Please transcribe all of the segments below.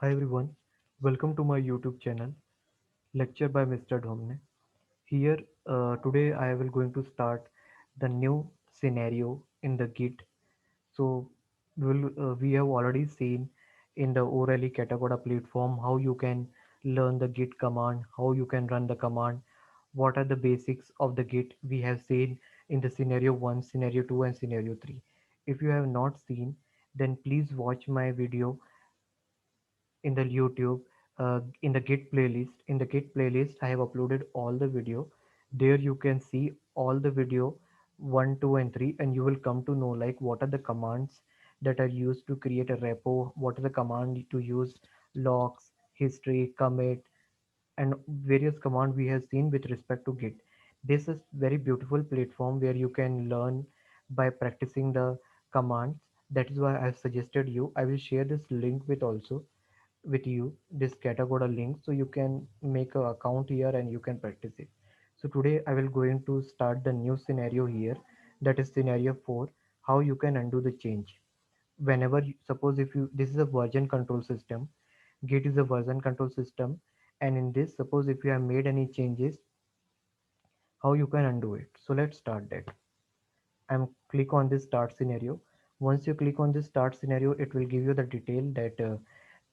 Hi everyone, welcome to my YouTube channel, Lecture by Mr. Dhomne. Here today I will going to start the new scenario in the Git. So we have already seen in the Orally Katacoda platform how you can learn the Git command, how you can run the command, what are the basics of the Git we have seen in the scenario 1, scenario 2 and scenario 3. If you have not seen, then please watch my video in the YouTube, in the Git playlist. In the Git playlist, I have uploaded all the video. There you can see all the video 1, 2, and 3, and you will come to know like what are the commands that are used to create a repo, what are the command to use logs, history, commit, and various command we have seen with respect to Git. This is very beautiful platform where you can learn by practicing the commands. That is why I have suggested you. I will share this link with you, this Katacoda link, so you can make an account here and you can practice it. So today I will going to start the new scenario here, that is scenario 4, how you can undo the change. Whenever suppose if you, this is a version control system, Git is a version control system, and in this, suppose if you have made any changes, how you can undo it. So let's start that. I'm click on this start scenario. Once you click on this start scenario, it will give you the detail that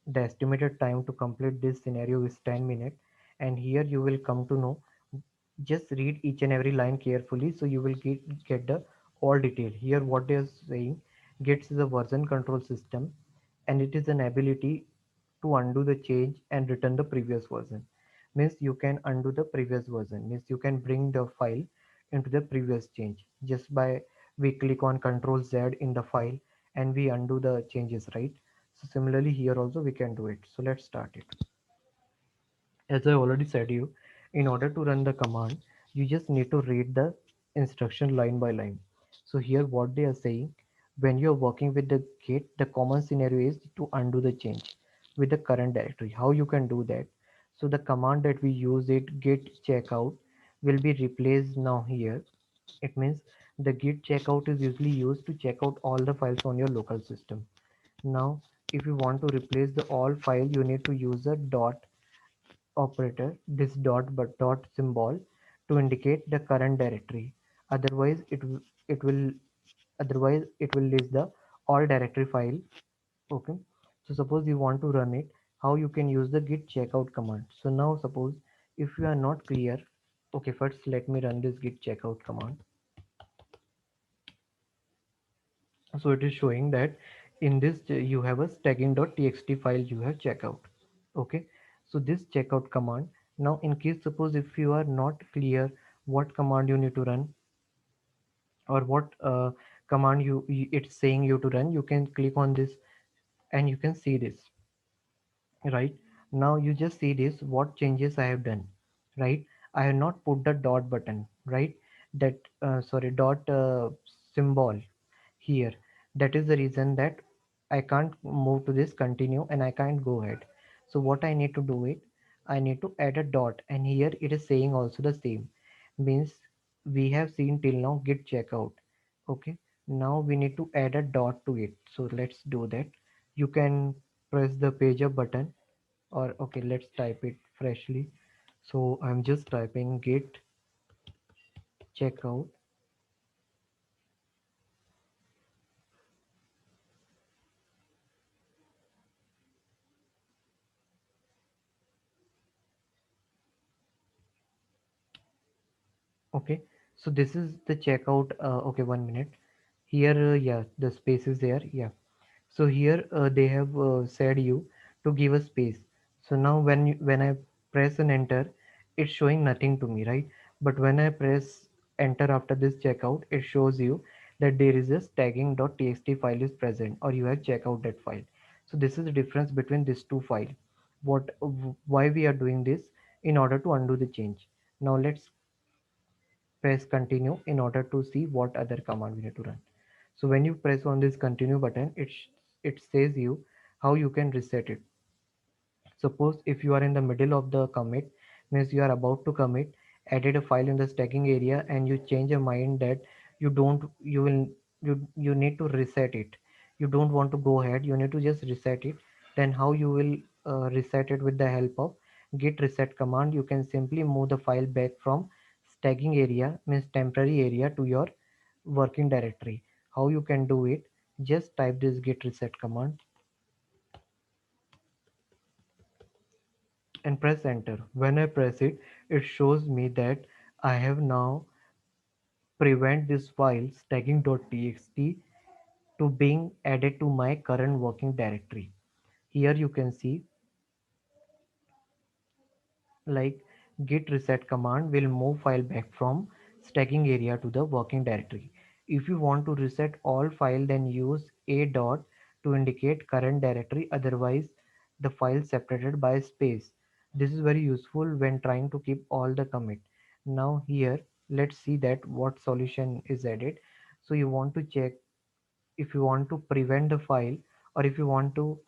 the estimated time to complete this scenario is 10 minutes, and here you will come to know. Just read each and every line carefully so you will get the all detail. Here what they are saying, Git is a version control system and it is an ability to undo the change and return the previous version. Means you can undo the previous version, means you can bring the file into the previous change just by we click on Control Z in the file and we undo the changes, right? So similarly here also we can do it. So let's start it. As I already said you, in order to run the command, you just need to read the instruction line by line. So here what they are saying, when you are working with the Git, the common scenario is to undo the change with the current directory. How you can do that? So the command that we use it, git checkout, will be replaced now here. It means the git checkout is usually used to check out all the files on your local system. Now if you want to replace the all file, you need to use a dot operator, this dot but dot symbol, to indicate the current directory. Otherwise it will otherwise it will list the all directory file. Okay, so suppose you want to run it, how you can use the git checkout command. So now suppose if you are not clear, okay, first let me run this git checkout command. So it is showing that in this you have a staging.txt file you have checkout. Okay, so this checkout command, now in case suppose if you are not clear what command you need to run or what command it's saying you to run, you can click on this and you can see this, right? Now you just see this what changes I have done, right? I have not put the dot button, right? That sorry, dot symbol here. That is the reason that I can't move to this continue and I can't go ahead. So what I need to do it, I need to add a dot, and here it is saying also the same. Means we have seen till now git checkout. Okay, now we need to add a dot to it. So let's do that. You can press the page up button, or okay, let's type it freshly. So I'm just typing git checkout. Okay, so this is the checkout. Okay, 1 minute. Here, yeah, the space is there. Yeah. So here they have said you to give a space. So now when I press and enter, it's showing nothing to me, right? But when I press enter after this checkout, it shows you that there is a tagging.txt file is present, or you have checked out that file. So this is the difference between these two files. Why we are doing this? In order to undo the change. Now let's press continue in order to see what other command we need to run. So when you press on this continue button, it says you how you can reset it. Suppose if you are in the middle of the commit, means you are about to commit, added a file in the stacking area, and you change your mind that you don't, you will, you need to reset it. You don't want to go ahead. You need to just reset it. Then how you will reset it with the help of git reset command. You can simply move the file back from staging area, means temporary area, to your working directory. How you can do it? Just type this git reset command and press enter. When I press it, it shows me that I have now prevent this file staging.txt to being added to my current working directory. Here you can see, like, git reset command will move file back from staging area to the working directory. If you want to reset all file, then use a dot to indicate current directory, otherwise the file separated by space. This is very useful when trying to keep all the commit. Now here let's see that what solution is added. So you want to check if you want to prevent the file, or if you want to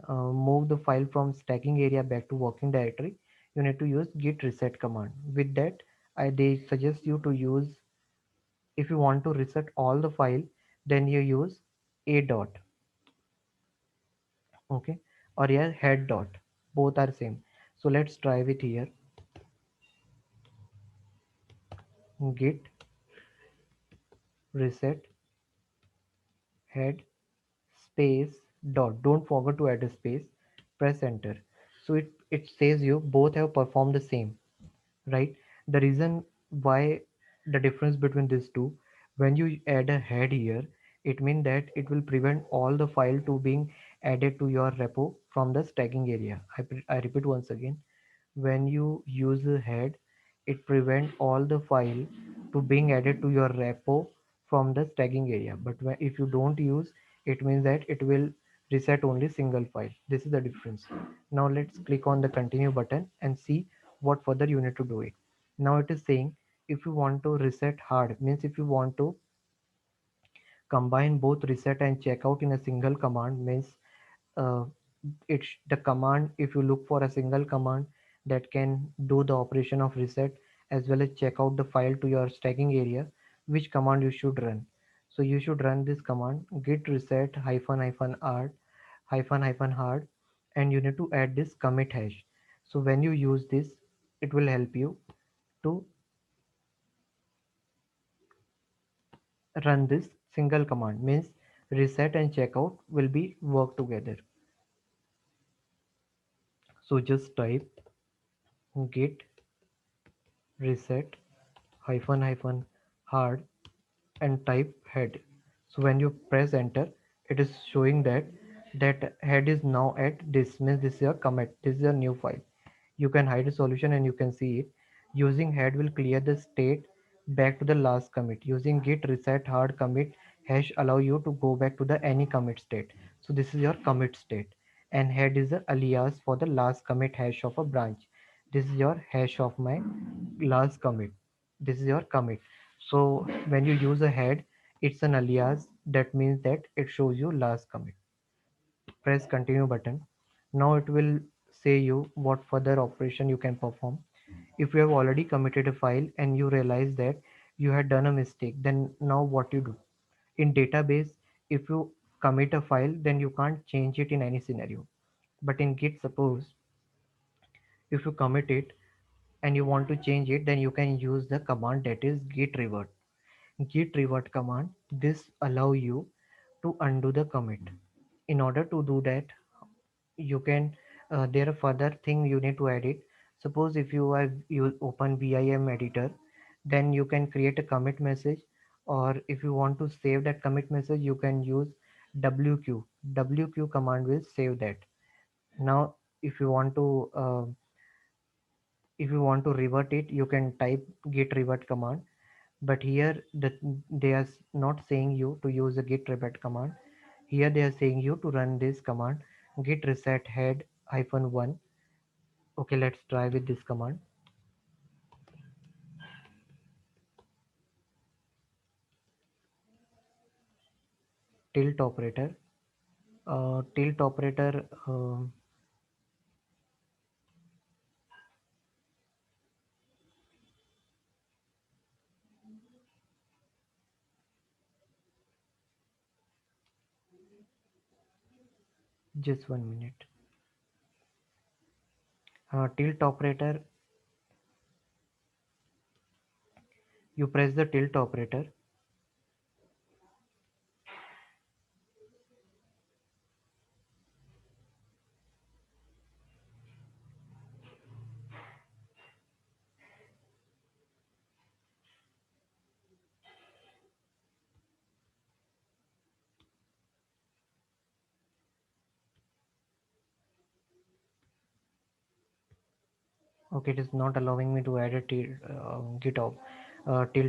move the file from stacking area back to working directory, you need to use git reset command. With that, they suggest you to use, if you want to reset all the file, then you use a dot, okay, or yeah, head dot. Both are same. So let's try it here. Git reset head space dot. Don't forget to add a space. Press enter. So it says you both have performed the same, right? The reason why, the difference between these two, when you add a head here, it means that it will prevent all the file to being added to your repo from the staging area. I repeat once again, when you use a head, it prevent all the file to being added to your repo from the staging area. But if you don't use, it means that it will reset only single file. This is the difference. Now let's click on the continue button and see what further you need to do it. Now it is saying, if you want to reset hard, means if you want to combine both reset and checkout in a single command, means uh, the command, if you look for a single command that can do the operation of reset as well as check out the file to your staging area, which command you should run? So you should run this command, git reset hyphen hyphen art hyphen hyphen hard, and you need to add this commit hash. So when you use this, it will help you to run this single command, means reset and checkout will be work together. So just type git reset hyphen hyphen hard and type head. So when you press enter, it is showing that head is now at this, means this is your commit, this is your new file. You can hide a solution and you can see it. Using head will clear the state back to the last commit. Using git reset hard commit hash allow you to go back to the any commit state. So this is your commit state, and head is the alias for the last commit hash of a branch. This is your hash of my last commit. This is your commit. So when you use a head, it's an alias, that means that it shows you last commit. Press continue button. Now it will say you what further operation you can perform. If you have already committed a file and you realize that you had done a mistake, then now what you do? In database, if you commit a file, then you can't change it in any scenario. But in git, suppose if you commit it and you want to change it, then you can use the command that is git revert. Git revert command, this allow you to undo the commit. In order to do that, you can there are further thing you need to edit. Suppose if you open vim editor, then you can create a commit message, or if you want to save that commit message, you can use wq. Wq command will save that. Now if you want to if you want to revert it, you can type git revert command. But here they are not saying you to use the git revert command. Here they are saying you to run this command, git reset head hyphen 1. Okay, let's try with this command. Tilt operator, tilt operator, just 1 minute. Tilt operator, you press the tilt operator. Okay, it is not allowing me to add a tilt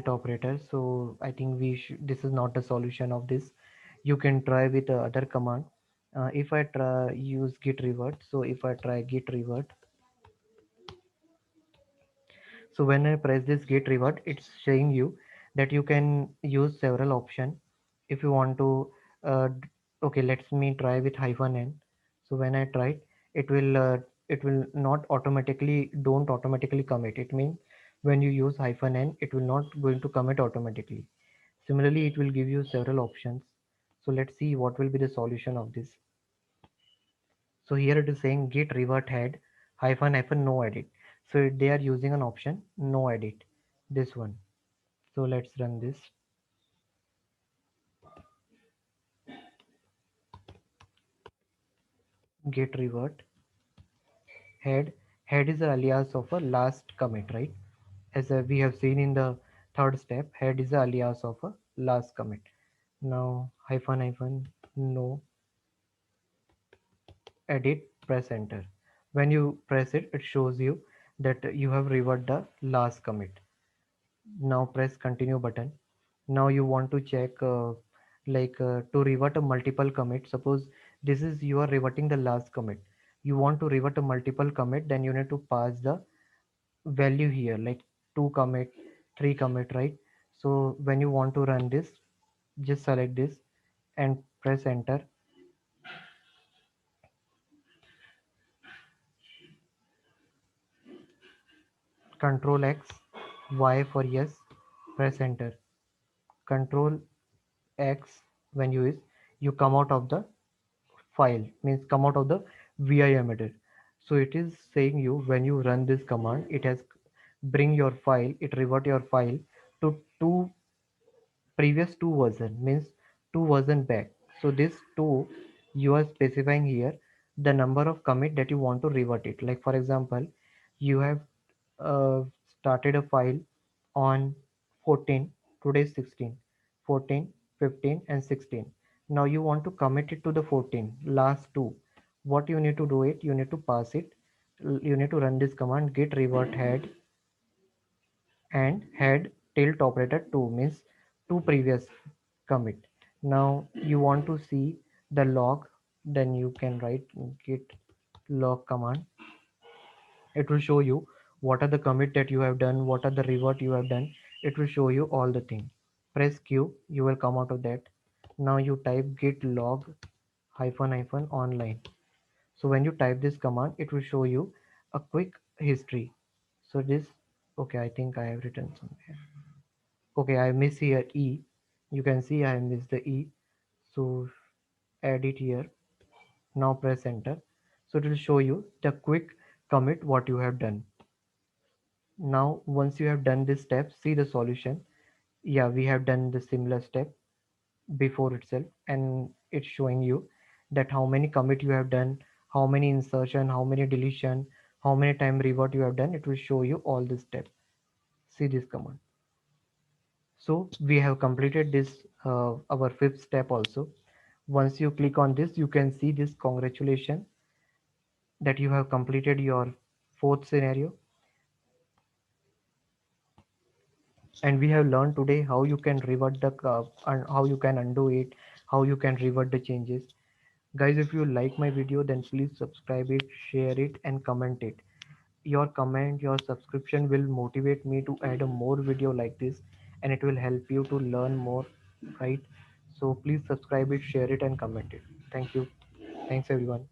operator. So I think this is not the solution of this. You can try with the other command. If I try use git revert, so if I try git revert, so when I press this git revert, it's showing you that you can use several options if you want to. Okay, let's me try with -n. So when I try it will not automatically don't automatically commit. It means when you use -n, it will not going to commit automatically. Similarly, it will give you several options. So let's see what will be the solution of this. So here it is saying git revert head hyphen no edit. So they are using an option no edit, this one. So let's run this git revert head. Head is the alias of a last commit, right? As we have seen in the third step, head is the alias of a last commit. Now hyphen no edit, press enter. When you press it, it shows you that you have reverted the last commit. Now press continue button. Now you want to check to revert a multiple commit. Suppose this is you are reverting the last commit, you want to revert a multiple commit, then you need to pass the value here like 2 commit, 3 commit, right? So when you want to run this, just select this and press enter. Control X, Y for yes, press enter. Control X, when you is you come out of the file, means come out of the vi emitter. So it is saying you when you run this command, it has bring your file, it revert your file to two previous two version, means two version back. So this two, you are specifying here the number of commit that you want to revert it. Like for example, you have uh, started a file on 14, today is 16, 14, 15 and 16. Now you want to commit it to the 14 last two. What you need to do it, you need to pass it, you need to run this command git revert head and head tilt operator 2, means two previous commit. Now you want to see the log, then you can write git log command. It will show you what are the commit that you have done, what are the revert you have done. It will show you all the thing. Press Q, you will come out of that. Now you type git log online. So when you type this command, it will show you a quick history. So this, okay, I think I have written somewhere. Okay, I miss here E. You can see I miss the E. So add it here. Now press enter. So it will show you the quick commit what you have done. Now once you have done this step, see the solution. Yeah, we have done the similar step before itself, and it's showing you that how many commit you have done, how many insertion, how many deletion, how many time revert you have done. It will show you all this step. See this command. So we have completed this our fifth step also. Once you click on this, you can see this congratulations that you have completed your fourth scenario. And we have learned today how you can revert the and how you can undo it, how you can revert the changes. Guys, if you like my video, then please subscribe it, share it and comment it. Your comment, your subscription will motivate me to add a more video like this, and it will help you to learn more, right? So please subscribe it, share it and comment it. Thank you. Thanks everyone.